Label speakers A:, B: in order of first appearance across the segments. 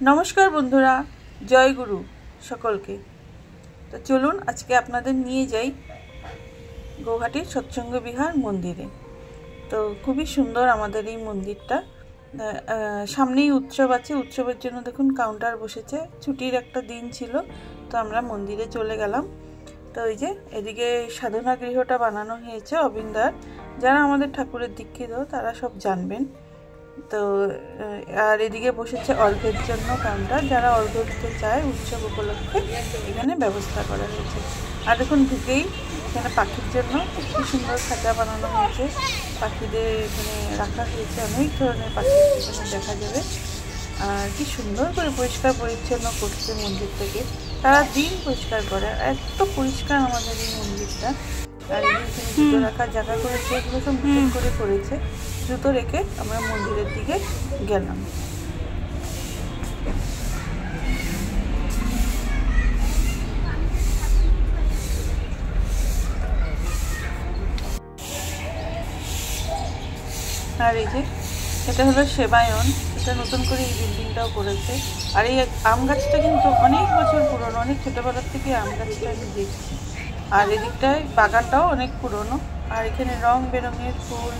A: नमस्कार बंधुरा जय गुरु सकल के। तो चलुन आज के आपनादेर निये जाई गौहाटीर सत्संग विहार मंदिरे। तो खूबই सुंदर आमादेर এই मंदिरटा। सामनेই उत्सव आछे, उत्सवेर जोन्नो देखुन काउंटार बसेছে। छुटिर एकटा दिन छिलो तो आमरा मंदिरे चले गेलाम। तो এই যে এদিকে সাধনা গৃহটা বানানো হয়েছে অবিন্দার। যারা আমাদের ঠাকুরের দীক্ষিত তারা সব জানবেন। তো আর এদিকে বসেছে অর্ঘের জন্য কাউন্টার, যারা অর্ঘ দিতে চায় উৎসব উপলক্ষে এখানে ব্যবস্থা করা হয়েছে। আর দেখুন ঢুকেই এখানে পাখির জন্য খুব সুন্দর খাঁচা বানানো হয়েছে, পাখিদের এখানে রাখা হয়েছে, অনেক ধরনের পাখি এখানে দেখা যাবে। আর কি সুন্দর করে পরিষ্কার পরিচ্ছন্ন করছে মন্দিরটাকে, সারা দিন পরিষ্কার করে, এত পরিষ্কার আমাদের এই মন্দিরটা। আর এখানে জুতো রাখার জায়গা করেছে, এগুলো সব নতুন করে করেছে। জুতো রেখে আমরা মন্দিরের দিকে গেলাম। আর এই যে এটা হলো সেবায়ন, এটা নতুন করে এই বিল্ডিংটাও করেছে। আর এই আম গাছটা কিন্তু অনেক বছর পুরনো, অনেক ছোটোবেলার থেকে আম গাছটা আমি দেখছি। আর এদিকটায় বাগানটাও অনেক পুরনো। আর এখানে রং বেরঙের ফুল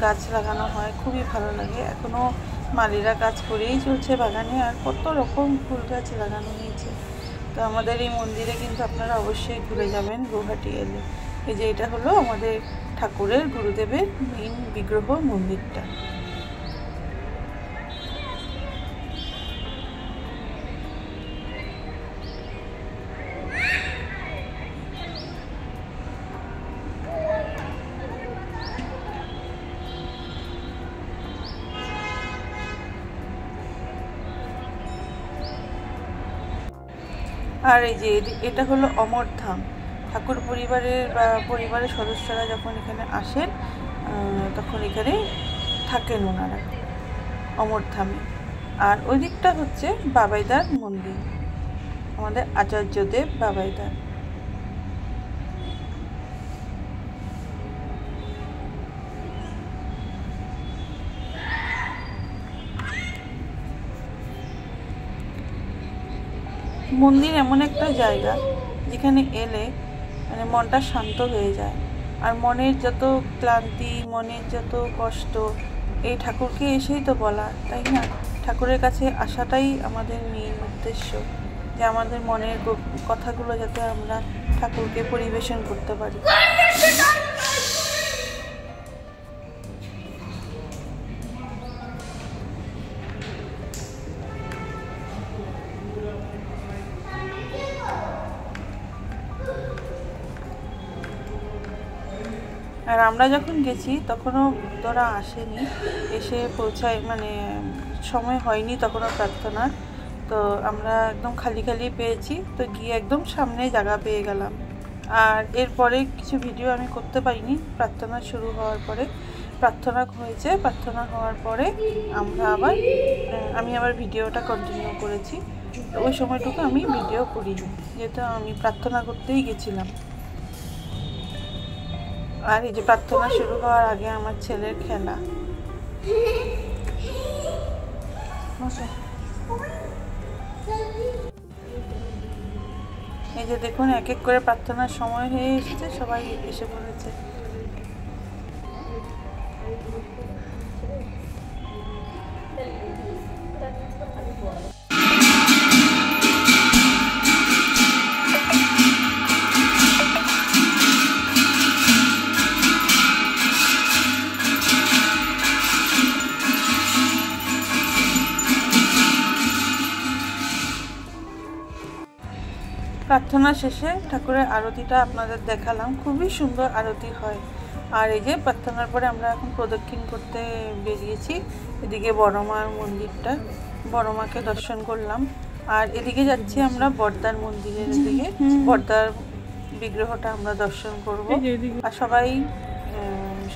A: গাছ লাগানো হয়, খুবই ভালো লাগে। এখনো মালিরা কাজ করেই চলছে বাগানে, আর কত রকম ফুল গাছ লাগানো হয়েছে। তো আমাদের এই মন্দিরে কিন্তু আপনারা অবশ্যই ঘুরে যাবেন গৌহাটি এলে। এই যে এটা হলো আমাদের ঠাকুরের গুরুদেবের মেইন বিগ্রহ মন্দিরটা। আর এই যে এটা হলো অমরধাম। ঠাকুর পরিবারের বা পরিবারের সদস্যরা যখন এখানে আসেন তখন এখানে থাকেন ওনারা অমরধামে। আর ওই দিকটা হচ্ছে বাবাইদার মন্দির, আমাদের আচার্যদেব বাবাইদার। মন্দির এমন একটা জায়গা যেখানে এলে মানে মনটা শান্ত হয়ে যায়। আর মনের যত ক্লান্তি, মনের যত কষ্ট, এই ঠাকুরকে এসেই তো বলা, তাই না? ঠাকুরের কাছে আসাটাই আমাদের মেইন উদ্দেশ্য, যে আমাদের মনের কথাগুলো যাতে আমরা ঠাকুরকে পরিবেশন করতে পারি। আর আমরা যখন গেছি তখনও ভক্তরা আসেনি, এসে পৌঁছায় মানে সময় হয়নি তখনও প্রার্থনার। তো আমরা একদম খালি খালি পেয়েছি, তো গিয়ে একদম সামনে জায়গা পেয়ে গেলাম। আর এরপরে কিছু ভিডিও আমি করতে পারিনি, প্রার্থনা শুরু হওয়ার পরে প্রার্থনা হয়েছে। প্রার্থনা হওয়ার পরে আমি আবার ভিডিওটা কন্টিনিউ করেছি। ওই সময়টুকু আমি ভিডিও করিনি, যেহেতু আমি প্রার্থনা করতেই গেছিলাম। আর এই যে প্রার্থনা শুরু হওয়ার আগে আমার ছেলের খেলা। এই যে দেখুন এক এক করে প্রার্থনার সময় হয়ে এসেছে, সবাই এসে পড়েছে। প্রার্থনা শেষে ঠাকুরের আরতিটা আপনাদের দেখালাম, খুবই সুন্দর আরতি হয়। আর এই যে প্রার্থনার পরে আমরা এখন প্রদক্ষিণ করতে বেরিয়েছি। এদিকে বড় মার মন্দিরটা, বড় মাকে দর্শন করলাম। আর এদিকে যাচ্ছি আমরা বড়দার মন্দিরের দিকে, বড়দার বিগ্রহটা আমরা দর্শন করব। আর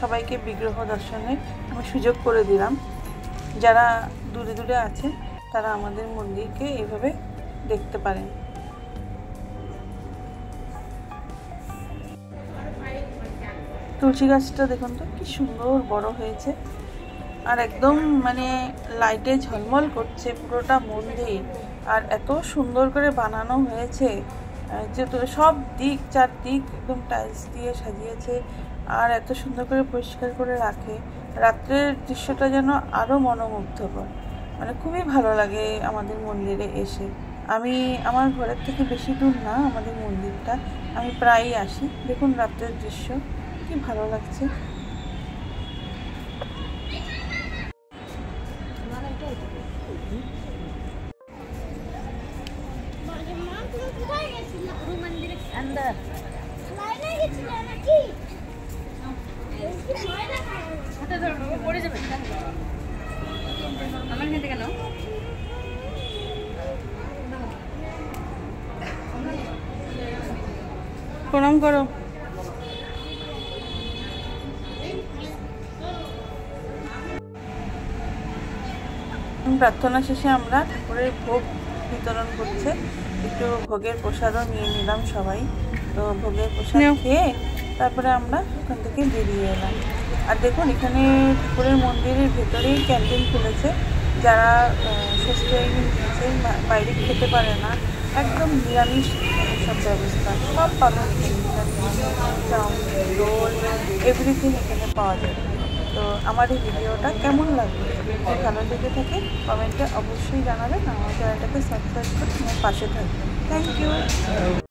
A: সবাইকে বিগ্রহ দর্শনের আমি সুযোগ করে দিলাম। যারা দূরে দূরে আছে তারা আমাদের মন্দিরকে এইভাবে দেখতে পারেন। তুলসী গাছটা দেখুন তো কি সুন্দর বড় হয়েছে। আর একদম মানে লাইটে ঝলমল করছে পুরোটা মন্দির। আর এত সুন্দর করে বানানো হয়েছে যে তো সব দিক চারদিক একদম টাইলস দিয়ে সাজিয়েছে আর এত সুন্দর করে পরিষ্কার করে রাখে। রাত্রের দৃশ্যটা যেন আরও মনোমুগ্ধকর, মানে খুবই ভালো লাগে আমাদের মন্দিরে এসে। আমি আমার ঘরের থেকে বেশি দূর না আমাদের মন্দিরটা, আমি প্রায়ই আসি। দেখুন রাত্রের দৃশ্য কি ভালো লাগছে। প্রণাম করো। প্রার্থনা শেষে আমরা ঠাকুরের ভোগ বিতরণ করছে, একটু ভোগের প্রসাদও নিয়ে নিলাম সবাই। তো ভোগের প্রসাদ খেয়ে তারপরে আমরা ওখান থেকে বেরিয়ে এলাম। আর দেখুন এখানে ঠাকুরের মন্দিরের ভেতরেই ক্যান্টিন খুলেছে, যারা সুস্থহীন নিচে বাইরে খেতে পারে না, একদম নিরামিষ সব ব্যবস্থা সব পাবেন এখানে। চাউমিন, রোল, এভরিথিং এখানে পাওয়া যায়। তো আমার এই ভিডিওটা কেমন লাগবে, যদি ভালো লেগে থাকে কমেন্টে অবশ্যই জানাবেন। আমার চ্যানেলটাকে সাবস্ক্রাইব করে আমার পাশে থাকবেন। Thank you.